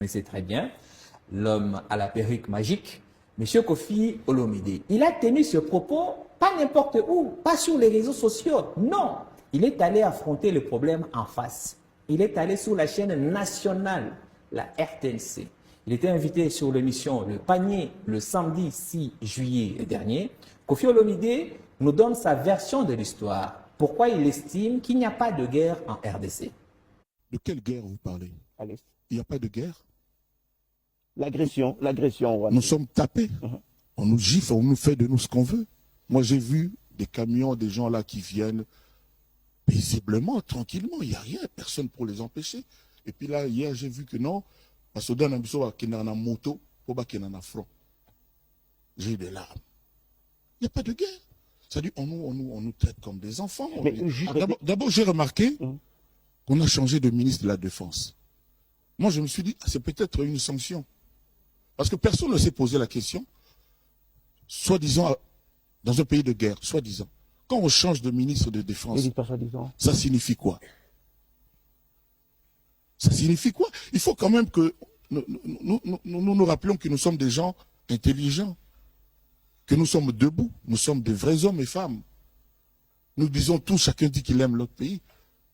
Mais c'est très bien, l'homme à la perruque magique, M. Kofi Olomide. Il a tenu ce propos, pas n'importe où, pas sur les réseaux sociaux, non. Il est allé affronter le problème en face. Il est allé sur la chaîne nationale, la RTNC. Il était invité sur l'émission Le Panier le samedi 6 juillet dernier. Kofi Olomide nous donne sa version de l'histoire. Pourquoi il estime qu'il n'y a pas de guerre en RDC. De quelle guerre vous parlez? Allez. Il n'y a pas de guerre. L'agression. Nous sommes tapés. On nous gifle, on nous fait de nous ce qu'on veut. Moi, j'ai vu des camions, des gens là qui viennent paisiblement, tranquillement. Il n'y a rien, personne pour les empêcher. Et puis là, hier, j'ai vu que non, parce que dans un qui est en moto, pour pas qu'il y ait un front. J'ai eu des larmes. Il n'y a pas de guerre. C'est-à-dire, on nous traite comme des enfants. D'abord, j'ai remarqué qu'on a changé de ministre de la Défense. Moi, je me suis dit, c'est peut-être une sanction. Parce que personne ne s'est posé la question, soi-disant, dans un pays de guerre, soi-disant. Quand on change de ministre de Défense, ça signifie quoi? Ça signifie quoi? Il faut quand même que nous rappelions que nous sommes des gens intelligents, que nous sommes debout, nous sommes des vrais hommes et femmes. Nous disons tous, chacun dit qu'il aime notre pays.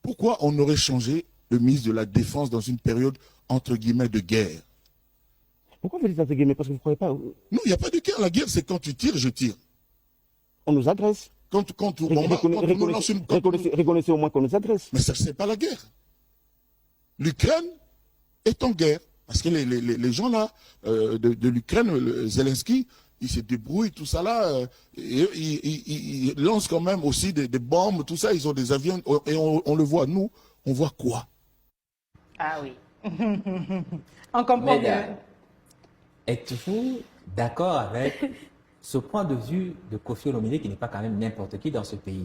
Pourquoi on aurait changé le ministre de la Défense dans une période, entre guillemets, de guerre? Pourquoi vous dites entre guillemets? Parce que vous ne croyez pas. Non, il n'y a pas de guerre. La guerre, c'est quand tu tires, je tire. On nous agresse. Reconnaissez au moins qu'on nous agresse. Mais ça, c'est pas la guerre. L'Ukraine est en guerre. Parce que les gens là, de l'Ukraine, Zelensky, ils se débrouillent, tout ça là. Ils lancent quand même aussi des bombes, tout ça. Ils ont des avions. Et on le voit. Nous, on voit quoi? Ah oui. On comprend bien. Êtes-vous d'accord avec ce point de vue de Kofi Olomide qui n'est pas quand même n'importe qui dans ce pays?